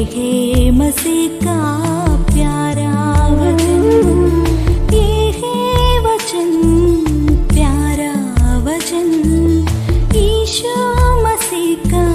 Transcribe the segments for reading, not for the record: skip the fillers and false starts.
है मसीह का प्यारा वचन, ये है वचन, प्यारा वचन, यीशु मसीह का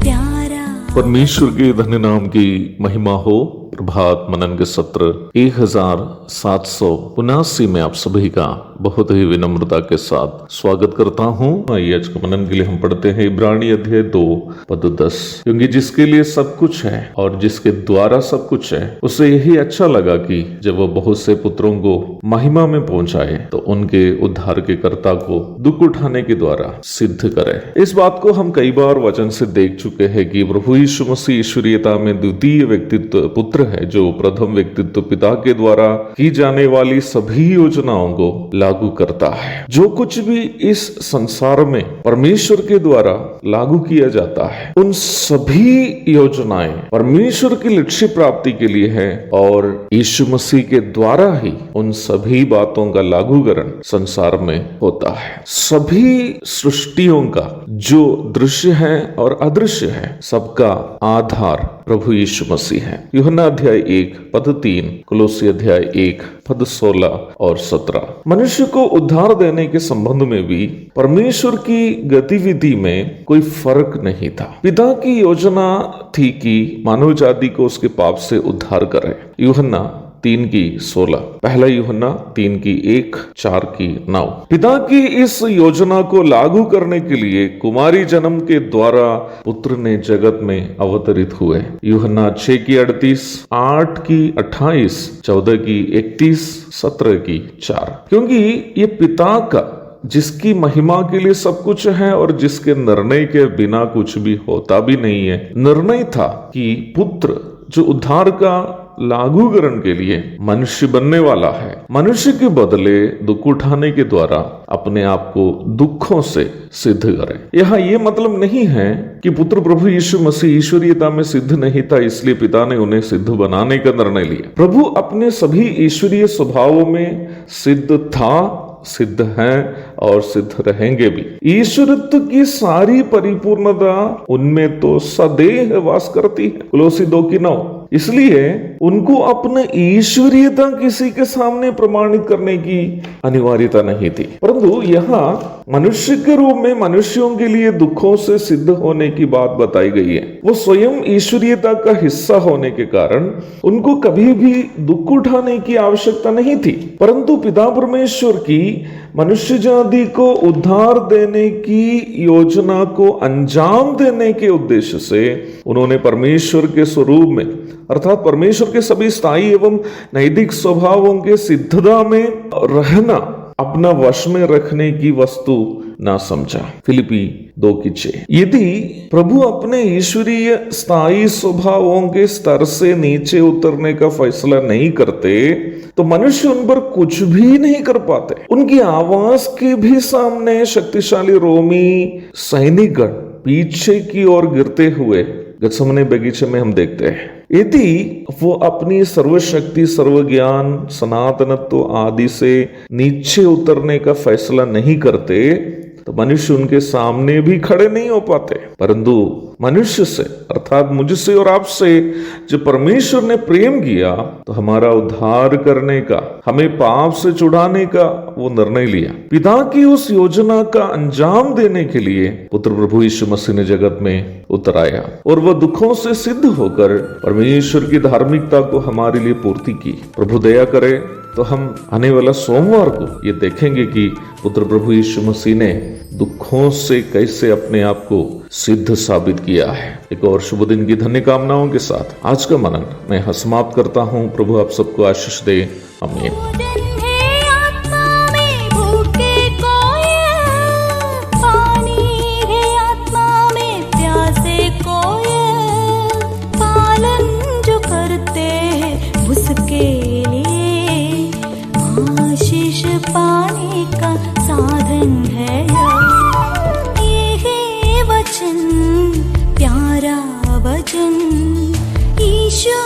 प्यारा। परमेश्वर के धन्य नाम की महिमा हो। प्रभात मनन के सत्र 1779 में आप सभी का बहुत ही विनम्रता के साथ स्वागत करता हूँ। आइए आज के मनन के लिए हम पढ़ते हैं इब्रानी अध्याय 2 पद 10। क्योंकि जिसके लिए सब कुछ है और जिसके द्वारा सब कुछ है, उसे यही अच्छा लगा कि जब वह बहुत से पुत्रों को महिमा में पहुंचाए तो उनके उद्धार के कर्ता को दुख उठाने के द्वारा सिद्ध करे। इस बात को हम कई बार वचन से देख चुके हैं कि प्रभु यीशु मसीह ईश्वरीयता में द्वितीय व्यक्तित्व पुत्र है, जो प्रथम व्यक्तित्व पिता के द्वारा की जाने वाली सभी योजनाओं को लागू करता है। जो कुछ भी इस संसार में परमेश्वर के द्वारा लागू किया जाता है, उन सभी योजनाएं परमेश्वर की लक्ष्य प्राप्ति के लिए है और यीशु मसीह के द्वारा ही उन सभी बातों का लागूकरण संसार में होता है। सभी सृष्टियों का जो दृश्य है और अदृश्य है, सबका आधार प्रभु यीशु मसीह है। यूहन्ना अध्याय 1 पद 3, कुलोसी अध्याय 1 पद 16 और 17। मनुष्य को उद्धार देने के संबंध में भी परमेश्वर की गतिविधि में कोई फर्क नहीं था। पिता की योजना थी कि मानव जाति को उसके पाप से उद्धार करे। यूहन्ना 3 की 16, पहला यूहन्ना 3 की 1, 4 की 9। पिता की इस योजना को लागू करने के लिए कुमारी जन्म के द्वारा पुत्र ने जगत में अवतरित हुए। यूहन्ना 6 की 38, 8 की 28, 14 की 31, 17 की 4। क्योंकि ये पिता का जिसकी महिमा के लिए सब कुछ है और जिसके निर्णय के बिना कुछ भी होता भी नहीं है, निर्णय था कि पुत्र जो उद्धार का लागूकरण के लिए मनुष्य बनने वाला है, मनुष्य के बदले दुख उठाने के द्वारा अपने आप को दुखों से सिद्ध करे। यहाँ ये मतलब नहीं है कि पुत्र प्रभु यीशु मसीह ईश्वरीयता में सिद्ध नहीं था, इसलिए पिता ने उन्हें सिद्ध बनाने का निर्णय लिया। प्रभु अपने सभी ईश्वरीय स्वभावों में सिद्ध था, सिद्ध हैं और सिद्ध रहेंगे भी। ईश्वरत्व की सारी परिपूर्णता उनमें तो सदैव वास करती है। कुलोसी 2 की 9। इसलिए उनको अपने ईश्वरीयता किसी के सामने प्रमाणित करने की अनिवार्यता नहीं थी, परंतु यहाँ मनुष्य के रूप में मनुष्यों के लिए दुखों से सिद्ध होने की बात बताई गई है। वो स्वयं ईश्वरीयता का हिस्सा होने के कारण उनको कभी भी दुख उठाने की आवश्यकता नहीं थी, परंतु पिता परमेश्वर की मनुष्य जाति को उद्धार देने की योजना को अंजाम देने के उद्देश्य से उन्होंने परमेश्वर के स्वरूप में अर्थात परमेश्वर के सभी स्थायी एवं नैतिक स्वभावों के सिद्धता में रहना अपना वश में रखने की वस्तु ना समझा। फिलिपी 2 की 6। यदि प्रभु अपने ईश्वरीय स्थायी स्वभावों के स्तर से नीचे उतरने का फैसला नहीं करते तो मनुष्य उन पर कुछ भी नहीं कर पाते। उनकी आवाज के भी सामने शक्तिशाली रोमी सैनिकगण पीछे की ओर गिरते हुए गत्सेमने बगीचे में हम देखते हैं। यदि वो अपनी सर्वशक्ति, सर्वज्ञान, सनातनत्व आदि से नीचे उतरने का फैसला नहीं करते तो मनुष्य उनके सामने भी खड़े नहीं हो पाते, परंतु मनुष्य से अर्थात मुझसे और आपसे जो परमेश्वर ने प्रेम किया तो हमारा उद्धार करने का, हमें पाप से छुड़ाने का वो निर्णय लिया। पिता की उस योजना का अंजाम देने के लिए पुत्र प्रभु यीशु मसीह ने जगत में उतर आया और वह दुखों से सिद्ध होकर परमेश्वर की धार्मिकता को हमारे लिए पूर्ति की। प्रभु दया करे तो हम आने वाला सोमवार को ये देखेंगे कि पुत्र प्रभु यीशु मसीह ने दुखों से कैसे अपने आप को सिद्ध साबित किया है। एक और शुभ दिन की धन्य कामनाओं के साथ आज का मनन मैं समाप्त करता हूँ। प्रभु आप सबको आशीष दे। आमीन। पाने का साधन है ये है वचन, प्यारा वचन, ईशु